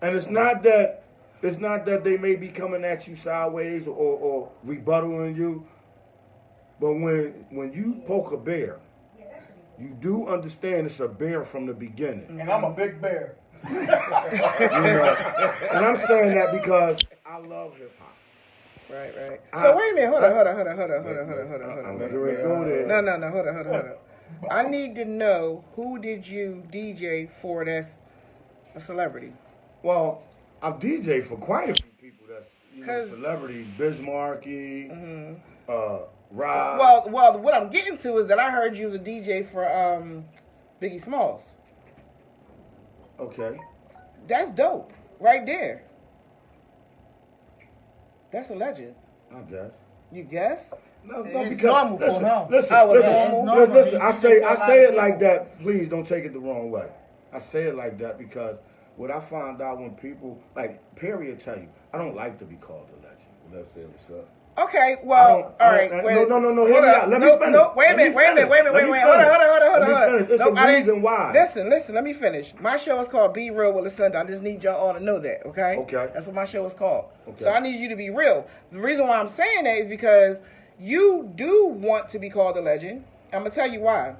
And it's not that they may be coming at you sideways or rebuttaling you, but when you poke a bear, you do understand it's a bear from the beginning. And I'm a big bear. You know? And I'm saying that because I love hip hop. Right. So wait a minute. Hold on. No. Hold on. I need to know, who did you DJ for that's a celebrity? Well, I've DJed for quite a few people that's celebrities. Bismarcky, Rob. Well, what I'm getting to is that I heard you was a DJ for Biggie Smalls. Okay. That's dope, right there. That's a legend. I guess. You guess? No, It's because normal for him. Listen. I say it like that. Please don't take it the wrong way. I say it like that because what I find out when people like Perry will tell you, I don't like to be called a legend. Let's say what's up. Okay, well, all right. No. Hear me out. Let me finish. No, wait a minute. Hold on. It's the reason why. Listen. Let me finish. My show is called Be Real with LaSunda. I just need y'all all to know that, okay? Okay. That's what my show is called. Okay. So I need you to be real. The reason why I'm saying that is because you do want to be called a legend. I'm going to tell you why.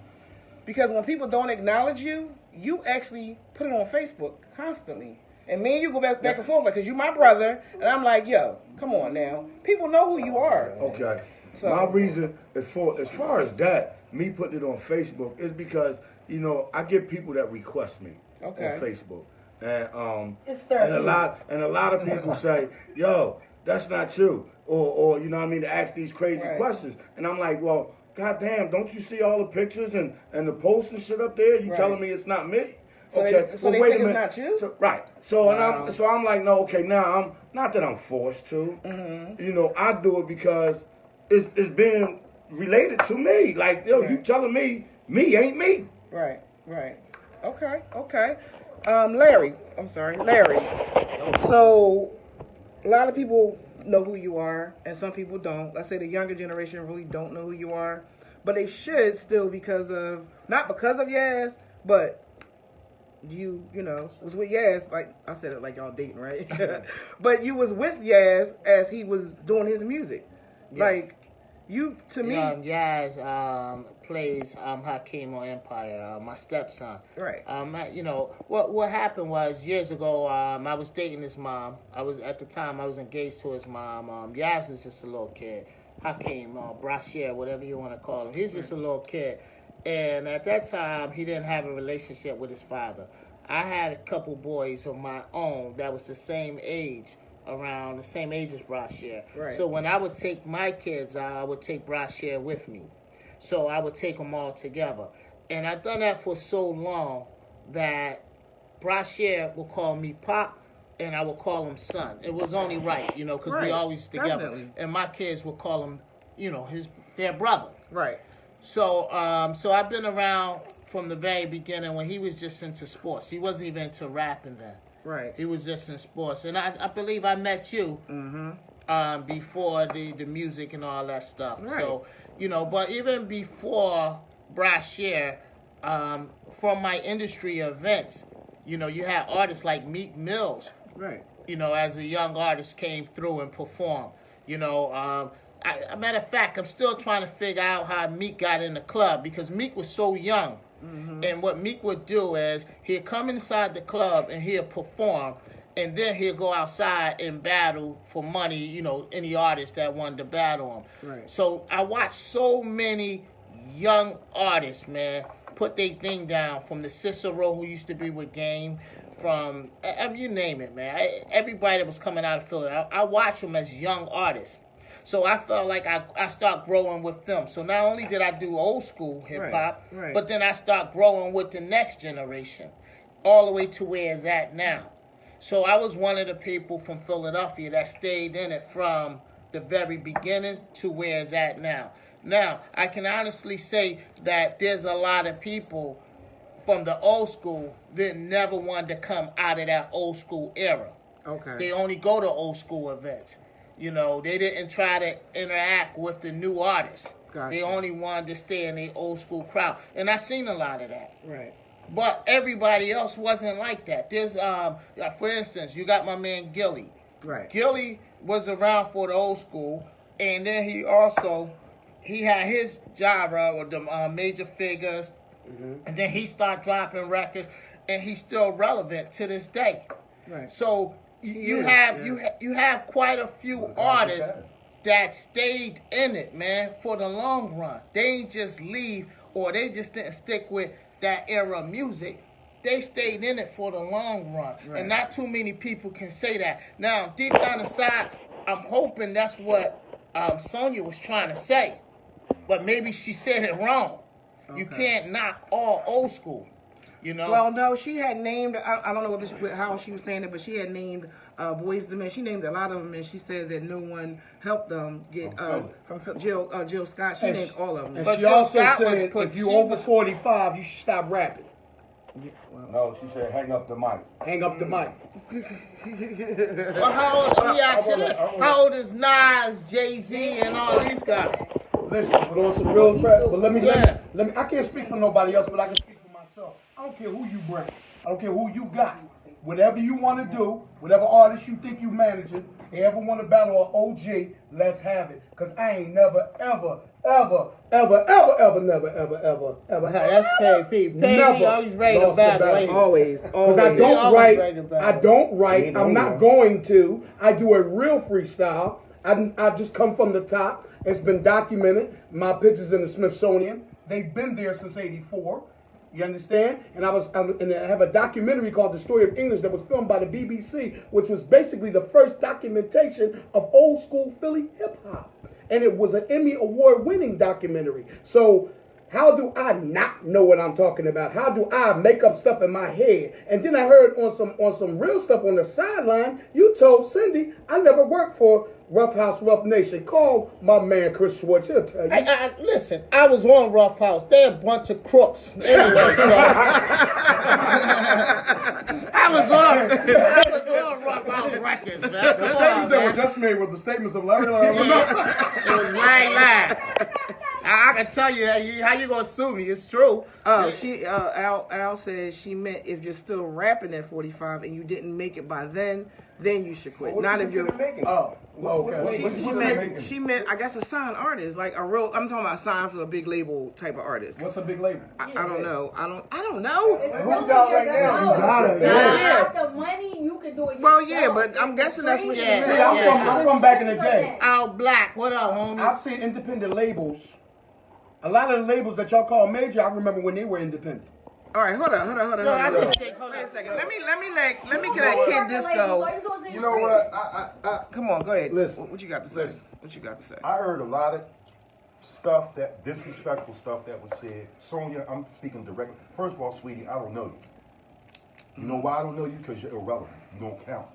Because when people don't acknowledge you, you actually put it on Facebook constantly. And me and you go back and forth, because you my brother, and I'm like, yo, come on now. People know who you are. Okay. So my reason as far as that, me putting it on Facebook, is because, you know, I get people that request me on Facebook. And a lot of people say, yo, that's not you. Or you know what I mean, to ask these crazy questions. And I'm like, well, goddamn, don't you see all the pictures and the posts and shit up there? You telling me it's not me? So okay, they think it's not you? So, right. So I'm like, no, okay, now I'm not that I'm forced to. Mm-hmm. You know, I do it because it's being related to me. Like, yo, you telling me ain't me. Right. Okay. Larry. So a lot of people know who you are, and some people don't. Let's say the younger generation really don't know who you are, but they should still not because of Yaz, but you know, was with Yaz, like I said it like y'all dating, right? But you was with Yaz as he was doing his music. Yeah. Like, you, to me... Yaz plays Hakeem on Empire, my stepson. Right. You know, what happened was, years ago, I was dating his mom. At the time, I was engaged to his mom. Yaz was just a little kid. Hakeem, Brashear, whatever you want to call him. He's just a little kid. And at that time, he didn't have a relationship with his father. I had a couple boys of my own that was the same age, around the same age as Brashear. Right. So when I would take my kids out, I would take Brashear with me. So I would take them all together. And I've done that for so long that Brashear will call me Pop, and I will call him Son. It was only right, you know, because we always together. Definitely. And my kids will call him, you know, their brother. Right. So I've been around from the very beginning when he was just into sports. He wasn't even into rapping then. Right. He was just in sports. And I believe I met you before the music and all that stuff. Right. So, you know, but even before Brashear, from my industry events, you know, you had artists like Meek Mills. Right. You know, as a young artist came through and performed. You know, matter of fact, I'm still trying to figure out how Meek got in the club because Meek was so young. And what Meek would do is he'd come inside the club and he'd perform, and then he'll go outside and battle for money, you know, any artist that wanted to battle him. Right. So I watched so many young artists, man, put their thing down, from the Cicero who used to be with Game, from, you name it, man. Everybody that was coming out of Philly, I watched them as young artists. So I felt like I start growing with them. So not only did I do old school hip hop, right. but then I start growing with the next generation, all the way to where it's at now. So I was one of the people from Philadelphia that stayed in it from the very beginning to where it's at now. Now, I can honestly say that there's a lot of people from the old school that never wanted to come out of that old school era. Okay. They only go to old school events. You know, they didn't try to interact with the new artists. Gotcha. They only wanted to stay in the old school crowd. And I seen a lot of that. Right. But everybody else wasn't like that. There's, for instance, you got my man Gilly. Right. Gilly was around for the old school, and then he had his genre with the major figures, and then he started dropping records, and he's still relevant to this day. Right. So you have quite a few artists that stayed in it, man, for the long run. They ain't just leave, or they just didn't stick with that era of music. They stayed in it for the long run. Right. And not too many people can say that. Now, deep down inside, I'm hoping that's what Sonya was trying to say. But maybe she said it wrong. Okay. You can't knock all old school. You know? Well, no, she had named, I don't know how she was saying it, but she had named Boyz II Men. She named a lot of them, and she said that no one helped them get, from Jill Scott, she named all of them. And but she also Scott said, if you over 45, you should stop rapping. No, she said, hang up the mic. Hang up the mic. Well, how old, let me ask you this. How old is Nas, Jay-Z, and all these guys? Listen, but on some real crap, but let me, I can't speak for nobody else, but I can speak for myself. I don't care who you bring. I don't care who you got. Whatever you want to do, whatever artist you think you managing, they ever want to battle an OG, let's have it. Because I ain't never, ever That's Pay. Pay always ready to battle. Always. Because I don't write. I'm not going to. I do a real freestyle. I just come from the top. It's been documented. My pictures in the Smithsonian. They've been there since '84. You understand? And I have a documentary called The Story of English that was filmed by the BBC, which was basically the first documentation of old school Philly hip hop. And it was an Emmy Award winning documentary. So how do I not know what I'm talking about? How do I make up stuff in my head? And then I heard on some real stuff on the sideline, you told Cindy, I never worked for Rough House, Rough Nation. Call my man Chris Schwartz. He'll tell you. Listen, I was on Rough House. They're a bunch of crooks. Anyway, so I was on Rough House Records, man. The statements that were just made were the statements of Larry. It was Larry. I can tell you how you gonna sue me. It's true. Al said she meant if you're still rapping at 45 and you didn't make it by then you should quit. Not if you're making. Okay. She meant I guess a signed artist, like a real. I'm talking about signed for a big label type of artist. What's a big label? I don't know. I don't know. Who's out right now? Without the money, you can do it yourself. Well, yeah, but I'm guessing that's what she meant. See, I'm from back in the day. Al Black, what up, homie? I've seen independent labels. A lot of the labels that y'all call major, I remember when they were independent. All right, hold on. No, I just think, Hold on a second. Let me get that kid disco. You know what? Come on, go ahead. Listen. What you got to say? What you got to say? I heard a lot of stuff, that disrespectful stuff that was said. Sonya, I'm speaking directly. First of all, sweetie, I don't know you. You know why I don't know you? Because you're irrelevant. You don't count.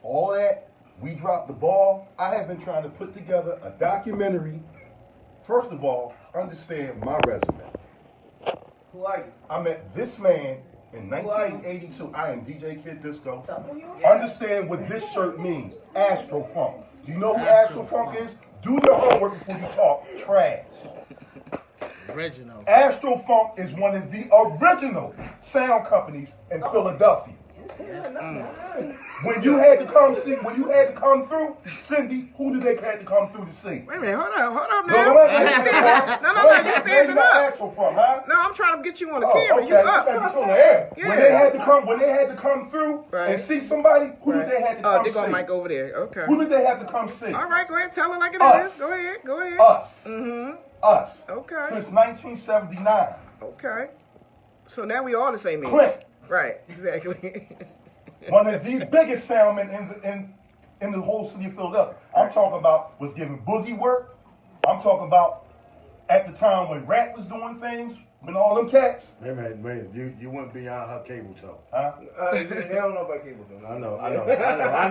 All that, we dropped the ball. I have been trying to put together a documentary. First of all, understand my resume. Who are you? I met this man in 1982. I am DJ Kid Disco. Understand what this shirt means. Astro Funk. Do you know who Astro Funk is? Do your homework before you talk trash. Original. Astro Funk is one of the original sound companies in Philadelphia. When you had to come see, when you had to come through, Cindy, who did they had to come through to see? Wait a minute, hold up now. No, You standing up. Actual from, huh? No, I'm trying to get you on the camera. Okay. You up. on the air. Yeah. When they had to come through and see somebody, who did they have to come they see? got Mike over there. Okay. Who did they have to come see? All right, go ahead. Tell her like it Us. is. Go ahead. Us. Mm-hmm. Us. Okay. Since 1979. Okay. So now we all the same age. Clint. Right. Exactly. One of the biggest soundmen in the whole city of Philadelphia. I'm talking about was giving boogie work. I'm talking about at the time when Rat was doing things, when all them cats. Wait a minute. You went beyond her cable toe. Huh? They don't know about cable though. I know.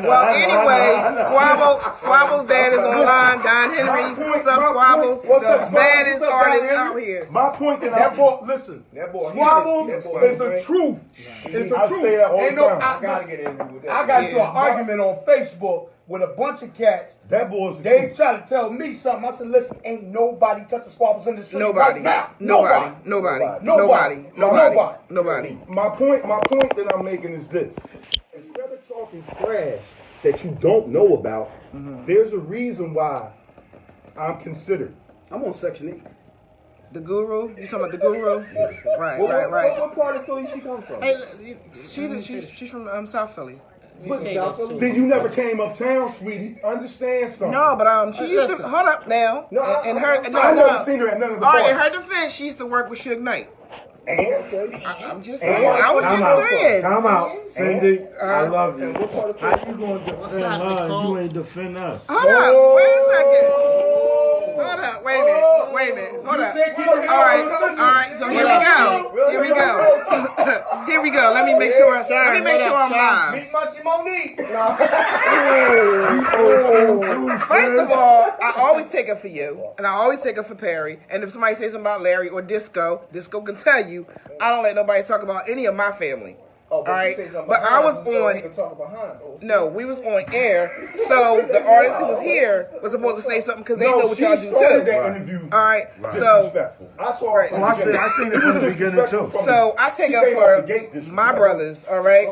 Well, anyway, Squabble's dad is online. Don Henry. What's up, Squabbles? What's up, The Squabbles? baddest What's up, artist Don Henry? out here. My point That boy, listen. That boy, Squabbles he is is the truth. It's the I truth. say that all Ain't the no, time. I gotta get in with that. I got into Yeah. an argument on Facebook with a bunch of cats. That boy's the They truth. tried to tell me something. I said, listen, ain't nobody touching Squabbles in the city Nobody. right now. Nobody. My point that I'm making is this. Instead of talking trash that you don't know about, there's a reason why I'm considered. I'm on Section 8. The Guru? You talking about the Guru? Right. What part of Philly she come from? Hey, she's from South Philly. Then you never came uptown, sweetie. Understand something. No, but she used to hold up now. I never seen her at none of the All right, in parties. her defense, she used to work with Suge Knight. And I'm just saying. I was just saying. Time out. Cindy, I love you. What part of How Philly? you gonna defend What's up, her and Nicole? you ain't defend us? Hold up. Wait a second. Hold up. Wait a minute. Hold up. All right. So here we go. Here we go. Let me make sure. I'm live. Meet Munchie Monique. First of all, I always take it for you, and I always take it for Perry. And if somebody says something about Larry or Disco can tell you I don't let nobody talk about any of my family. All right, but I was on. No, we was on air, so the artist who was here was supposed to say something because they know what y'all do too. That interview. All right, so Disrespectful. I saw Right. it from Oh, the beginning. I seen it from the beginning too. so I take She up came out the gate for disrespectful. my brothers. All right.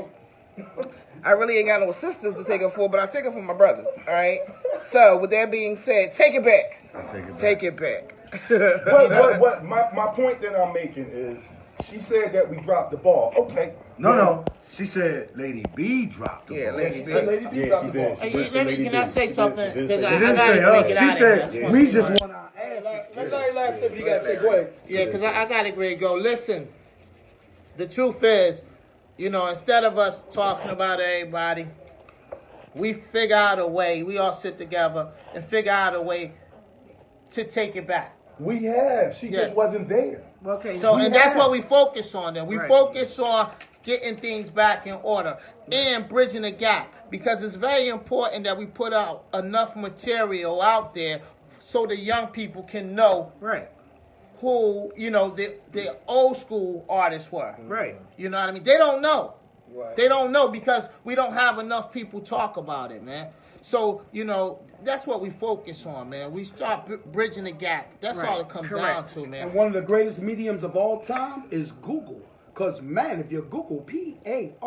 I really ain't got no sisters to take it for, but I take it for my brothers. All right. So with that being said, take it back. Take it back. What my point that I'm making is, she said that we dropped the ball. Okay. No. She said Lady B dropped the ball. Lady B. Lady B dropped the ball. Can I say something? Because She I didn't gotta say break us. it She out said of here. we just want our asses. Let Larry last say what you got to say. Go ahead. Yeah, because I got to agree. Go, listen. The truth is, instead of us talking about everybody, we figure out a way. We all sit together and figure out a way to take it back. We have. She just wasn't there. Okay. So, and that's what we focus on then. We Right. focus on getting things back in order and bridging the gap, because it's very important that we put out enough material out there so the young people can know Right. who, the old school artists were. Right. You know what I mean? They don't know. Right. They don't know because we don't have enough people talk about it, man. So, that's what we focus on, man. We start bridging the gap. That's Right. all it comes Correct. down to, man. And one of the greatest mediums of all time is Google. Because, man, if you Google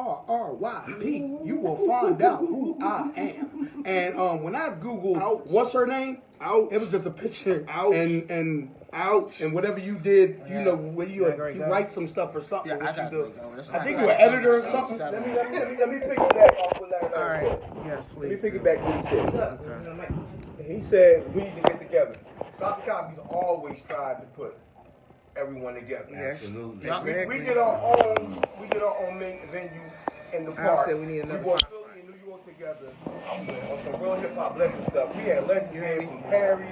P-A-R-R-Y-P, you will find out who I am. And when I Googled, what's her name? It was just a picture. And whatever you did, when you write some stuff or something. Yeah, what I you do. That's I not think right. you're an editor or something. Let me piggyback off what Larry All right. said. Yes, Let me please. piggyback what he said. He said we need to get together. Soft Copies always tried to put everyone together. Yes. Absolutely. Yeah. We did our own venue in the park. said we need another We brought Philly and New York together on some real hip hop legend stuff. We had legends there from Perry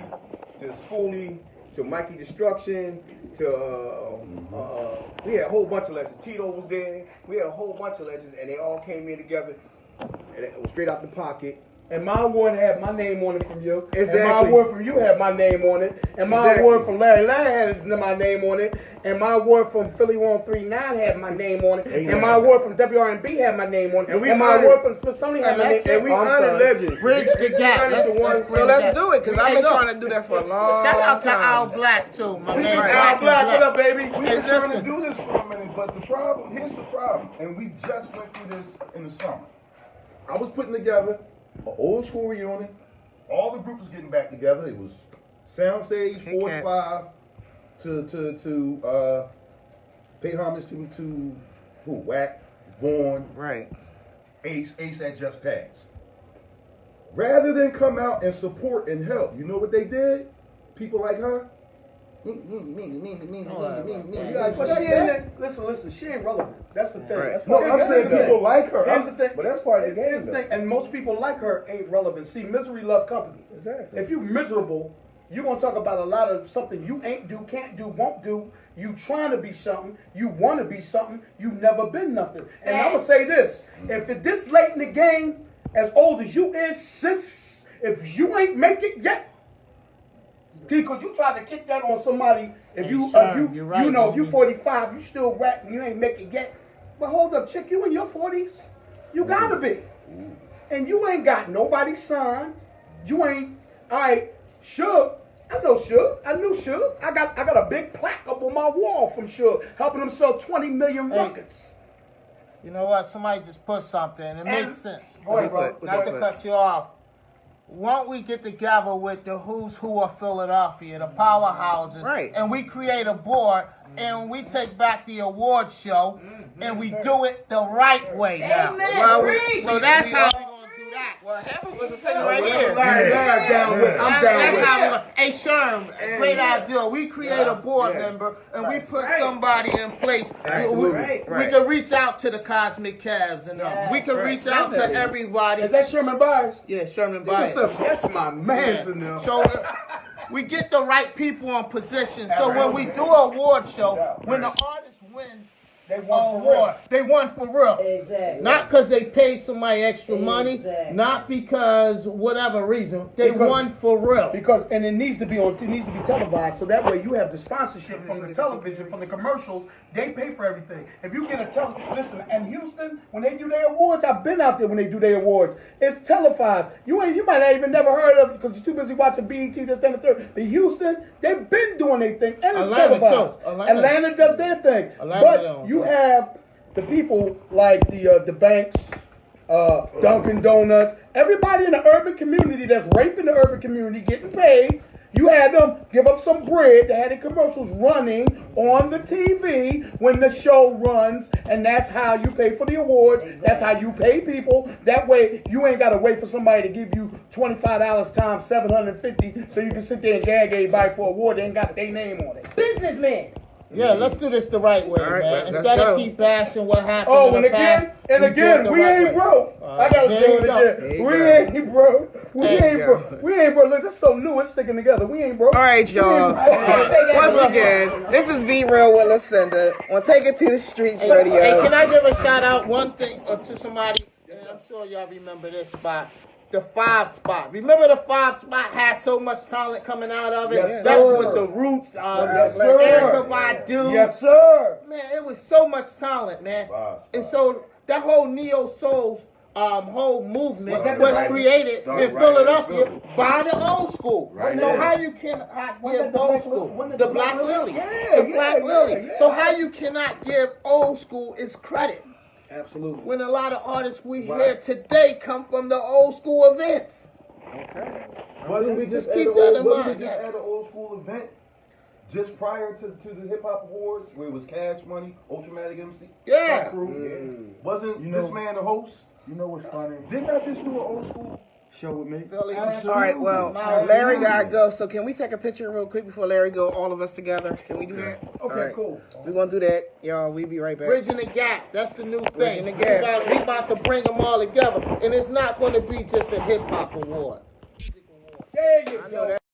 to Schoolie to Mikey Destruction to we had a whole bunch of legends. Tito was there. We had a whole bunch of legends, and they all came in together, and it was straight out the pocket. And my award had my name on it from you. Exactly. And my award from you had my name on it. And my Exactly. award from Larry had my name on it. And my award from Philly 139 had my name on it. And my award from WRB had my name on it. And we And my honored- award from Smithsonian had my name. that's it. And we Oh, I'm honored sorry. legends. Bridge the gap. Let's So bridge let's that. do it, because I've Hey, been look. trying to do that for a long Shout out to time. Al Black, too. My man Al Black, what up, baby? We've Hey, been trying to listen. do this for a minute, but here's the problem, and we just went through this in the summer. I was putting together an old school reunion. All the groups was getting back together. It was Soundstage, Force 5 to pay homage to who? Wack, Vaughn, Right. Ace had just passed. Rather than come out and support and help, you know what they did? People like her. But she ain't, listen, she ain't relevant. That's the thing. Right. That's No, part of I'm the saying game. people like her. Here's the thing. But that's part of the Here's game. the thing. And most people like her ain't relevant. See, misery love company. Exactly. If you miserable, you're gonna talk about a lot of something you ain't do, can't do, won't do. You trying to be something, you want to be something, you never been nothing. And I'm gonna say this: if it's this late in the game, as old as you is, sis, if you ain't make it yet, because you try to kick that on somebody. If you, you're right, you know, if you homie. 45, you still rap and you ain't make it yet. But hold up, chick, you in your 40s, you gotta be, and you ain't got nobody signed. You ain't all right. Suge, I know Suge. I knew Suge. I got a big plaque up on my wall from Suge, helping him sell 20 million records. You know what? Somebody just put something. It makes sense. Go ahead, bro. Not to cut you off. Won't we get together with the who's who of Philadelphia, the powerhouses, Right. and we create a board and we take back the award show and we do it the right way now. Amen. Well, Preach. So that's how we're gonna do that. Well, half of us are sitting right here. I'm down with. That's how we're gonna. Hey Sherm, great idea. We create a board member and we put somebody in place. We can reach out to the Cosmic Cavs and we can reach out to everybody. Is that Sherman Byers? Yeah, Sherman Byers. That's my man's in there. So we get the right people in position. So when we do an award show, when the artists win They an won for award, real. they won for real. Exactly. Not because they paid somebody extra money, Exactly. not because whatever reason. They Because- won for real. Because and it needs to be televised, so that way you have the sponsorship from the television, from the commercials. They pay for everything. If you get a listen, and Houston, when they do their awards, I've been out there when they do their awards. It's televised. You might not even never heard of it because you're too busy watching BET, this, that, and the third. But Houston, they've been doing their thing, and it's Atlanta, televised. too. Atlanta. does their thing. Atlanta But don't. you have the people like the banks, Dunkin' Donuts, everybody in the urban community that's raping the urban community, getting paid. You had them give up some bread. They had the commercials running on the TV when the show runs, and that's how you pay for the awards. Exactly. That's how you pay people. That way, you ain't got to wait for somebody to give you $25 times $750 so you can sit there and jag everybody for an award. They ain't got their name on it. Businessmen. Yeah, let's do this the right way, All right, man. let's Instead go. of keep bashing what happened Oh, in and the past, again, we do it the we right ain't way. broke. I gotta there say you it go. again. There you We go. ain't broke. We There you ain't go. broke. We ain't broke. Look, it's so new. It's sticking together. We ain't broke. All right, y'all. Once again, this is Be Real with Lucinda on Take It to the Streets Radio. Hey, can I give a shout out one thing to somebody? And I'm sure y'all remember this spot. The 5 spot. Remember the 5 spot had so much talent coming out of it? Yes, That was sir. with the Roots, Yes, sir. Erykah Badu. Yes, sir. Man, it was so much talent, man. And so that whole neo soul whole movement Was that was right- created started in right in Philadelphia Philly. by the old school. Right So there. how you cannot Wasn't give that the old Black school? Lily? Wasn't The that the Black Black Lily. Lily? The Yeah, Black yeah, Lily. yeah. So how you cannot give old school its credit Absolutely. when a lot of artists we hear today come from the old school events? Wasn't we Just just keep at that the in old, mind, wasn't we just yeah. at an old school event just prior to the hip hop awards where it was Cash Money, Ultramatic MC, Yeah. Fat Crew. Wasn't You know- this man the host? You know what's funny? Didn't I just do an old school show with me? Philly. All right, well, Absolutely. Larry gotta go, so can we take a picture real quick before Larry go, all of us together? Can we do that? Okay, All right. cool. We're gonna do that, y'all. We'll be right back. Bridging the gap. That's the new thing. Bridging the gap. We about to bring them all together. And it's not going to be just a hip hop award. There you go.